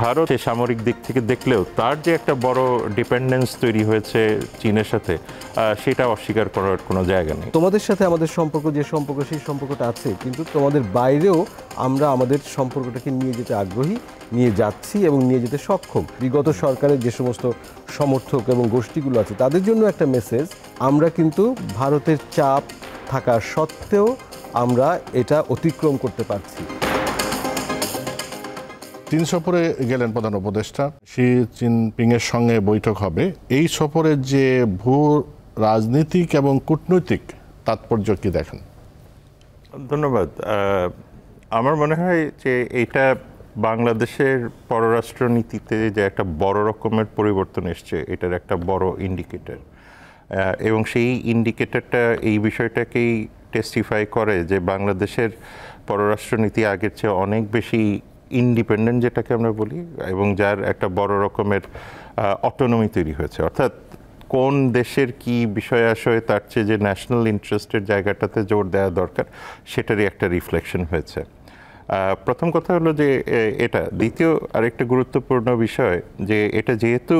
ভারত সামরিক দিক থেকে দেখলেও তার যে একটা বড় ডিপেন্ডেন্স তৈরি হয়েছে চীনের সাথে, সেটা অস্বীকার করার কোনো জায়গা নেই। তোমাদের সাথে আমাদের সম্পর্ক যে সম্পর্ক, সেই সম্পর্কটা আছে, কিন্তু তোমাদের বাইরেও আমরা আমাদের সম্পর্কটাকে নিয়ে যেতে আগ্রহী, নিয়ে যাচ্ছি এবং নিয়ে যেতে সক্ষম। বিগত সরকারের যে সমস্ত সমর্থক এবং গোষ্ঠীগুলো আছে তাদের জন্য একটা মেসেজ, আমরা কিন্তু ভারতের চাপ থাকা সত্ত্বেও আমরা এটা অতিক্রম করতে পারছি। চীন সফরে গেলেন প্রধান উপদেষ্টা, শি জিনপিংয়ের সঙ্গে বৈঠক হবে। এই সফরের যে ভূ রাজনীতিক এবং কূটনৈতিক তাৎপর্য কি দেখেন? ধন্যবাদ। আমার মনে হয় যে এটা বাংলাদেশের পররাষ্ট্র নীতিতে যে একটা বড় রকমের পরিবর্তন এসছে, এটার একটা বড় ইন্ডিকেটর। এবং সেই ইন্ডিকেটরটা এই বিষয়টাকেই টেস্টিফাই করে যে বাংলাদেশের পররাষ্ট্রনীতি আগের চেয়ে অনেক বেশি ইন্ডিপেন্ডেন্ট, যেটাকে আমরা বলি, এবং যার একটা বড় রকমের অটোনমি তৈরি হয়েছে। অর্থাৎ কোন দেশের কি বিষয় আশয় তার চেয়ে যে ন্যাশনাল ইন্টারেস্টের জায়গাটাতে জোর দেওয়া দরকার, সেটারই একটা রিফ্লেকশন হয়েছে। প্রথম কথা হলো যে এটা। দ্বিতীয় আরেকটা গুরুত্বপূর্ণ বিষয় যে এটা যেহেতু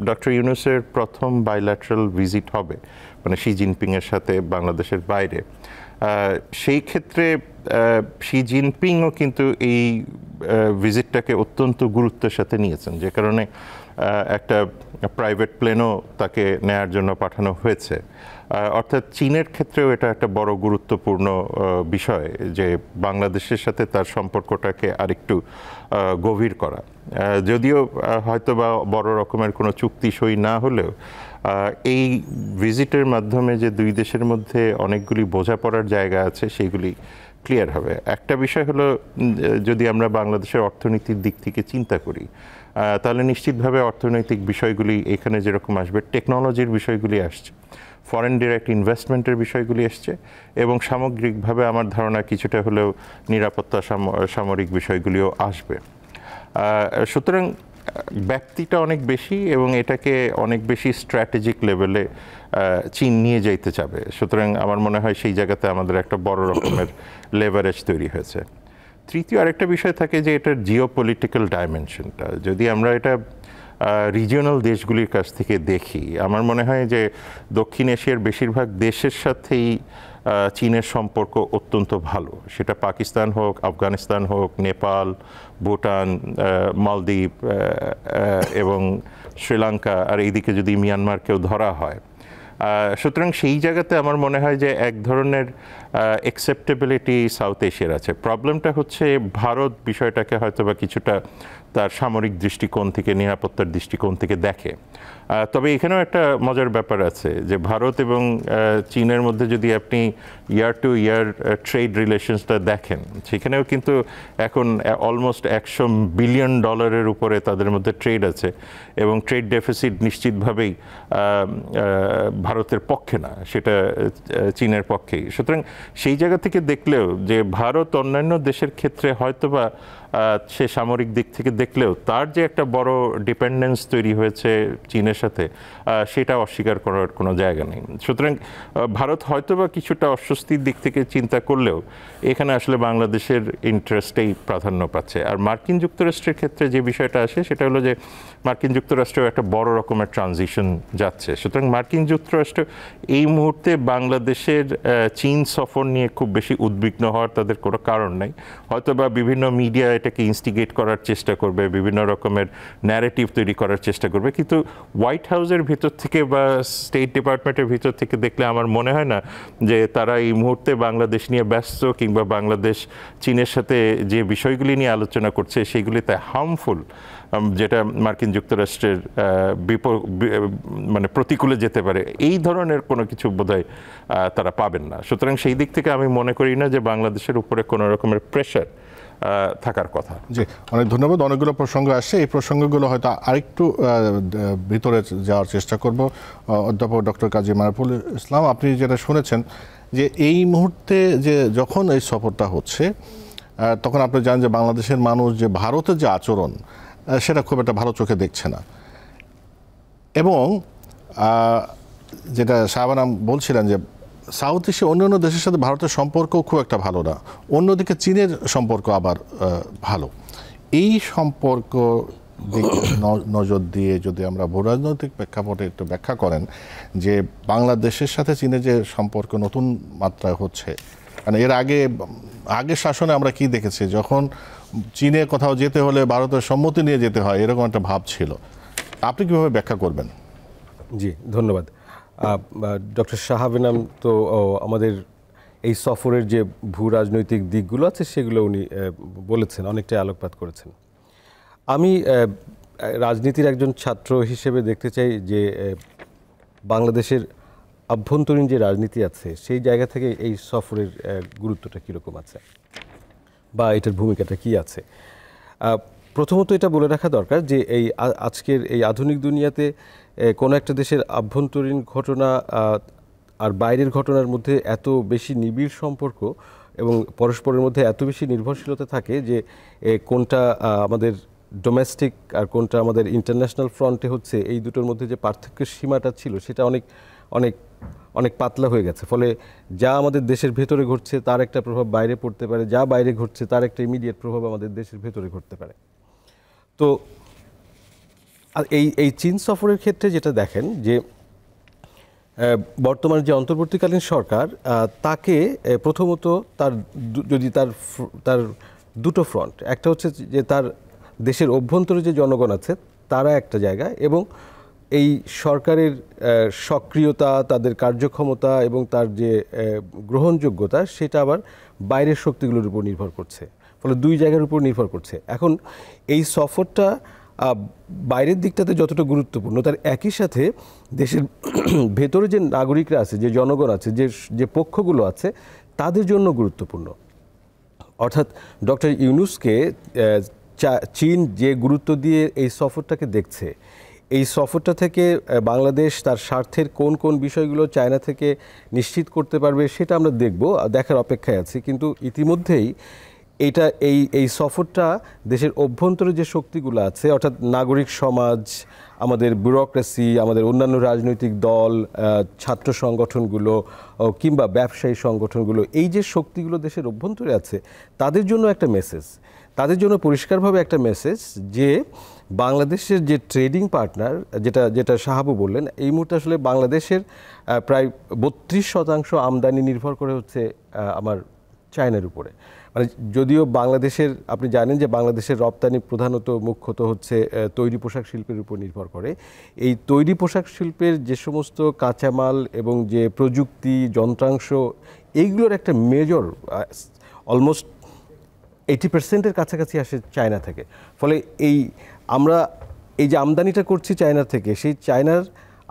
ডক্টর ইউনূসের প্রথম বাইল্যাটারাল ভিজিট হবে, মানে শি জিনপিংয়ের সাথে বাংলাদেশের বাইরে, সেই ক্ষেত্রে শি জিনপিংও কিন্তু এই ভিজিটটাকে অত্যন্ত গুরুত্বের সাথে নিয়েছেন, যে কারণে একটা প্রাইভেট প্লেনও তাকে নেয়ার জন্য পাঠানো হয়েছে। অর্থাৎ চীনের ক্ষেত্রেও এটা একটা বড় গুরুত্বপূর্ণ বিষয় যে বাংলাদেশের সাথে তার সম্পর্কটাকে আরেকটু গভীর করা। যদিও হয়তো বা বড় রকমের কোনো চুক্তি সই না হলেও এই ভিজিটের মাধ্যমে যে দুই দেশের মধ্যে অনেকগুলি বোঝাপড়ার জায়গা আছে, সেইগুলি ক্লিয়ার হবে। একটা বিষয় হলো, যদি আমরা বাংলাদেশের অর্থনীতির দিক থেকে চিন্তা করি, তাহলে নিশ্চিতভাবে অর্থনৈতিক বিষয়গুলি এখানে যেরকম আসবে, টেকনোলজির বিষয়গুলি আসছে, ফরেন ডিরেক্ট ইনভেস্টমেন্টের বিষয়গুলি আসছে, এবং সামগ্রিকভাবে আমার ধারণা কিছুটা হলেও নিরাপত্তা সামরিক বিষয়গুলিও আসবে। সুতরাং ব্যাপ্তিটা অনেক বেশি এবং এটাকে অনেক বেশি স্ট্র্যাটেজিক লেভেলে চীন নিয়ে যাইতে চাবে। সুতরাং আমার মনে হয় সেই জায়গাতে আমাদের একটা বড় রকমের লেভারেজ তৈরি হয়েছে। তৃতীয় আরেকটা বিষয় থাকে যে এটার জিওপলিটিক্যাল ডাইমেনশনটা। যদি আমরা এটা রিজিওনাল দেশগুলির কাছ থেকে দেখি, আমার মনে হয় যে দক্ষিণ এশিয়ার বেশিরভাগ দেশের সাথেই চীনের সম্পর্ক অত্যন্ত ভালো। সেটা পাকিস্তান হোক, আফগানিস্তান হোক, নেপাল, ভুটান, মালদ্বীপ এবং শ্রীলঙ্কা, আর এইদিকে যদি মিয়ানমারকেও ধরা হয়। সুতরাং সেই জায়গাতে আমার মনে হয় যে এক ধরনের অ্যাকসেপ্টেবিলিটি সাউথ এশিয়ার আছে। প্রবলেমটা হচ্ছে ভারত বিষয়টাকে হয়তো বা কিছুটা তার সামরিক দৃষ্টিকোণ থেকে, নিরাপত্তার দৃষ্টিকোণ থেকে দেখে। তবে এখানেও একটা মজার ব্যাপার আছে যে ভারত এবং চীনের মধ্যে যদি আপনি ইয়ার টু ইয়ার ট্রেড রিলেশনসটা দেখেন, সেখানেও কিন্তু এখন অলমোস্ট $100 বিলিয়ন উপরে তাদের মধ্যে ট্রেড আছে, এবং ট্রেড ডেফিসিট নিশ্চিতভাবেই ভারতের পক্ষে না, সেটা চীনের পক্ষেই। সুতরাং সেই জায়গা থেকে দেখলেও যে ভারত অন্যান্য দেশের ক্ষেত্রে হয়তোবা সে সামরিক দিক থেকে দেখলেও তার যে একটা বড় ডিপেন্ডেন্স তৈরি হয়েছে চীনের সাথে, সেটা অস্বীকার করার কোনো জায়গা নেই। সুতরাং ভারত হয়তোবা কিছুটা অস্বস্তির দিক থেকে চিন্তা করলেও এখানে আসলে বাংলাদেশের ইন্টারেস্টেই প্রাধান্য পাচ্ছে। আর মার্কিন যুক্তরাষ্ট্রের ক্ষেত্রে যে বিষয়টা আসে, সেটা হলো যে মার্কিন যুক্তরাষ্ট্রেও একটা বড় রকমের ট্রানজিশন যাচ্ছে। সুতরাং মার্কিন যুক্তরাষ্ট্র এই মুহূর্তে বাংলাদেশের চীন সফর নিয়ে খুব বেশি উদ্বিগ্ন হওয়ার তাদের কোনো কারণ নেই। হয়তোবা বিভিন্ন মিডিয়া এটাকে ইনস্টিগেট করার চেষ্টা করবে, বিভিন্ন রকমের ন্যারেটিভ তৈরি করার চেষ্টা করবে, কিন্তু হোয়াইট হাউসের ভিতর থেকে বা স্টেট ডিপার্টমেন্টের ভিতর থেকে দেখলে আমার মনে হয় না যে তারা এই মুহূর্তে বাংলাদেশ নিয়ে ব্যস্ত, কিংবা বাংলাদেশ চীনের সাথে যে বিষয়গুলি নিয়ে আলোচনা করছে সেগুলিতে হার্মফুল, যেটা মার্কিন যুক্তরাষ্ট্রের মানে প্রতিকূলে যেতে পারে, এই ধরনের কোনো কিছু বোধহয় তারা পাবেন না। সুতরাং সেই দিক থেকে আমি মনে করি না যে বাংলাদেশের উপরে কোনো রকমের প্রেশার থাকার কথা। জি, অনেক ধন্যবাদ। অনেকগুলো প্রসঙ্গ আসছে, এই প্রসঙ্গগুলো হয়তো আরেকটু ভিতরে যাওয়ার চেষ্টা করব। অধ্যাপক ডক্টর কাজী মারুফুল ইসলাম, আপনি যেটা শুনেছেন যে এই মুহূর্তে যে যখন এই সফরটা হচ্ছে, তখন আপনি জানেন যে বাংলাদেশের মানুষ যে ভারতের যে আচরণ, সেটা খুব একটা ভালো চোখে দেখছে না। এবং যেটা শাহবানা বলছিলেন যে সাউথ এশিয়া অন্যান্য দেশের সাথে ভারতের সম্পর্কও খুব একটা ভালো না, অন্যদিকে চীনের সম্পর্ক আবার ভালো। এই সম্পর্ক দিক নজর দিয়ে যদি আমরা ভূরাজনৈতিক প্রেক্ষাপটে একটু ব্যাখ্যা করেন যে বাংলাদেশের সাথে চীনের যে সম্পর্ক নতুন মাত্রায় হচ্ছে, মানে এর আগের শাসনে আমরা কি দেখেছি, যখন চীনে কোথাও যেতে হলে ভারতের সম্মতি নিয়ে যেতে হয়, এরকম একটা ভাব ছিল। আপনি কিভাবে ব্যাখ্যা করবেন? জি, ধন্যবাদ। ডক্টর শাহাব ইনাম তো আমাদের এই সফরের যে ভূ রাজনৈতিক দিকগুলো আছে সেগুলো উনি বলেছেন, অনেকটাই আলোকপাত করেছেন। আমি রাজনীতির একজন ছাত্র হিসেবে দেখতে চাই যে বাংলাদেশের আভ্যন্তরীণ যে রাজনীতি আছে সেই জায়গা থেকে এই সফরের গুরুত্বটা কীরকম আছে বা এটার ভূমিকাটা কি আছে। প্রথমত এটা বলে রাখা দরকার যে এই আজকের এই আধুনিক দুনিয়াতে কোনো একটা দেশের আভ্যন্তরীণ ঘটনা আর বাইরের ঘটনার মধ্যে এত বেশি নিবিড় সম্পর্ক এবং পরস্পরের মধ্যে এত বেশি নির্ভরশীলতা থাকে যে কোনটা আমাদের ডোমেস্টিক আর কোনটা আমাদের ইন্টারন্যাশনাল ফ্রন্টে হচ্ছে, এই দুটোর মধ্যে যে পার্থক্যের সীমাটা ছিল সেটা অনেক অনেক অনেক পাতলা হয়ে গেছে। ফলে যা আমাদের দেশের ভেতরে ঘটছে তার একটা প্রভাব বাইরে পড়তে পারে, যা বাইরে ঘটছে তার একটা ইমিডিয়েট প্রভাব আমাদের দেশের ভেতরে ঘটতে পারে। তো এই চীন সফরের ক্ষেত্রে যেটা দেখেন যে বর্তমান যে অন্তর্বর্তীকালীন সরকার তাকে প্রথমত যদি তার দুটো ফ্রন্ট, একটা হচ্ছে যে তার দেশের অভ্যন্তরে যে জনগণ আছে তারা একটা জায়গায়, এবং এই সরকারের সক্রিয়তা, তাদের কার্যক্ষমতা এবং তার যে গ্রহণযোগ্যতা সেটা আবার বাইরের শক্তিগুলোর উপর নির্ভর করছে। ফলে দুই জায়গার উপর নির্ভর করছে। এখন এই সফরটা বাইরের দিকটাতে যতটা গুরুত্বপূর্ণ, তার একই সাথে দেশের ভেতরে যে নাগরিকরা আছে, যে জনগণ আছে, যে পক্ষগুলো আছে তাদের জন্য গুরুত্বপূর্ণ। অর্থাৎ ডক্টর ইউনূসকে চীন যে গুরুত্ব দিয়ে এই সফরটাকে দেখছে, এই সফরটা থেকে বাংলাদেশ তার স্বার্থের কোন কোন বিষয়গুলো চায়না থেকে নিশ্চিত করতে পারবে সেটা আমরা দেখব, দেখার অপেক্ষায় আছি। কিন্তু ইতিমধ্যেই এই সফরটা দেশের অভ্যন্তরে যে শক্তিগুলো আছে, অর্থাৎ নাগরিক সমাজ, আমাদের ব্যুরোক্রেসি, আমাদের অন্যান্য রাজনৈতিক দল, ছাত্র সংগঠনগুলো কিংবা ব্যবসায়ী সংগঠনগুলো, এই যে শক্তিগুলো দেশের অভ্যন্তরে আছে তাদের জন্য একটা মেসেজ, তাদের জন্য পরিষ্কারভাবে একটা মেসেজ যে বাংলাদেশের যে ট্রেডিং পার্টনার, যেটা শাহাবু বললেন, এই মুহূর্তে আসলে বাংলাদেশের প্রায় 32% আমদানি নির্ভর করে হচ্ছে আমার চায়নার উপরে। মানে যদিও বাংলাদেশের, আপনি জানেন যে বাংলাদেশের রপ্তানি প্রধানত মুখ্যত হচ্ছে তৈরি পোশাক শিল্পের উপর নির্ভর করে। এই তৈরি পোশাক শিল্পের যে সমস্ত কাঁচামাল এবং যে প্রযুক্তি, যন্ত্রাংশ, এইগুলোর একটা মেজর অলমোস্ট 80%-এর কাছাকাছি আসে চায়না থেকে। ফলে আমরা এই যে আমদানিটা করছি চায়না থেকে, সেই চায়নার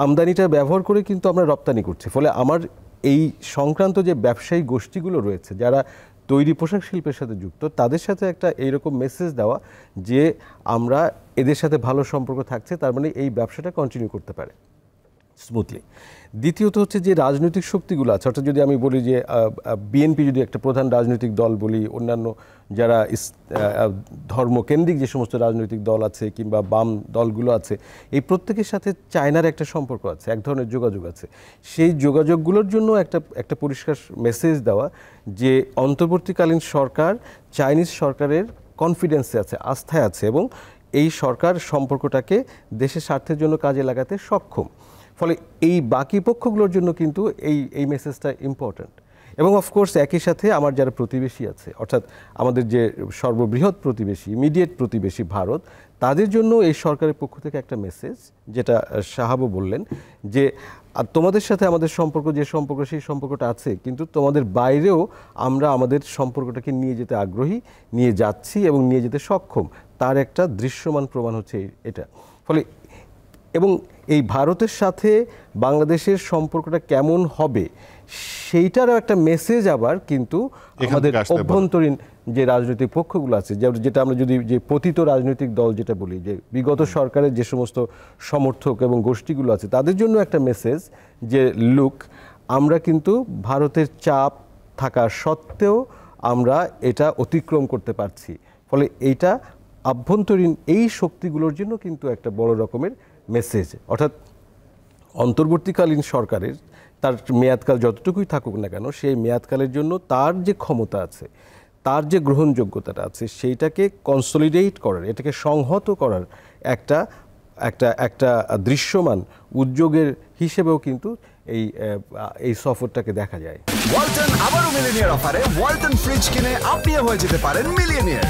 আমদানিটা ব্যবহার করে কিন্তু আমরা রপ্তানি করছি। ফলে আমার এই সংক্রান্ত যে ব্যবসায়ী গোষ্ঠীগুলো রয়েছে যারা তৈরি পোশাক শিল্পের সাথে যুক্ত, তাদের সাথে একটা এইরকম মেসেজ দেওয়া যে আমরা এদের সাথে ভালো সম্পর্ক থাকছে, তার মানে এই ব্যবসাটা কন্টিনিউ করতে পারে স্মুথলি। দ্বিতীয়ত হচ্ছে যে রাজনৈতিক শক্তিগুলো আছে, অর্থাৎ যদি আমি বলি যে বিএনপি যদি একটা প্রধান রাজনৈতিক দল বলি, অন্যান্য যারা ধর্মকেন্দ্রিক যে সমস্ত রাজনৈতিক দল আছে কিংবা বাম দলগুলো আছে, এই প্রত্যেকের সাথে চায়নার একটা সম্পর্ক আছে, এক ধরনের যোগাযোগ আছে। সেই যোগাযোগগুলোর জন্য একটা পরিষ্কার মেসেজ দেওয়া যে অন্তর্বর্তীকালীন সরকার চাইনিজ সরকারের কনফিডেন্সে আছে, আস্থায় আছে, এবং এই সরকার সম্পর্কটাকে দেশের স্বার্থের জন্য কাজে লাগাতে সক্ষম। ফলে এই বাকি পক্ষগুলোর জন্য কিন্তু এই মেসেজটা ইম্পর্ট্যান্ট। এবং অফকোর্স একই সাথে আমার যারা প্রতিবেশী আছে, অর্থাৎ আমাদের যে সর্ববৃহৎ প্রতিবেশী, ইমিডিয়েট প্রতিবেশী ভারত, তাদের জন্য এই সরকারের পক্ষ থেকে একটা মেসেজ, যেটা শাহাবু বললেন যে তোমাদের সাথে আমাদের সম্পর্ক যে সম্পর্ক সেই সম্পর্কটা আছে, কিন্তু তোমাদের বাইরেও আমরা আমাদের সম্পর্কটাকে নিয়ে যেতে আগ্রহী, নিয়ে যাচ্ছি এবং নিয়ে যেতে সক্ষম, তার একটা দৃশ্যমান প্রমাণ হচ্ছে এটা। ফলে এবং এই ভারতের সাথে বাংলাদেশের সম্পর্কটা কেমন হবে সেইটারও একটা মেসেজ আবার কিন্তু আমাদের অভ্যন্তরীণ যে রাজনৈতিক পক্ষগুলো আছে, যেটা আমরা যদি যে পতিত রাজনৈতিক দল যেটা বলি, যে বিগত সরকারের যে সমস্ত সমর্থক এবং গোষ্ঠীগুলো আছে, তাদের জন্য একটা মেসেজ যে লুক, আমরা কিন্তু ভারতের চাপ থাকা সত্ত্বেও আমরা এটা অতিক্রম করতে পারছি। ফলে এইটা আভ্যন্তরীণ এই শক্তিগুলোর জন্য কিন্তু একটা বড় রকমের মেসেজ। অর্থাৎ অন্তর্বর্তীকালীন সরকারের তার মেয়াদকাল যতটুকুই থাকুক না কেন, সেই মেয়াদকালের জন্য তার যে ক্ষমতা আছে, তার যে গ্রহণযোগ্যতাটা আছে, সেইটাকে কনসলিডেট করার, এটাকে সংহত করার একটা একটা একটা দৃশ্যমান উদ্যোগের হিসেবেও কিন্তু এই সফরটাকে দেখা যায়। ওয়ালটন আবারও মিলিনিয়ার অফারে ওয়ালটন ফ্রিজ কিনে আপনিও হয়ে যেতে পারেন মিলিয়নিয়ার।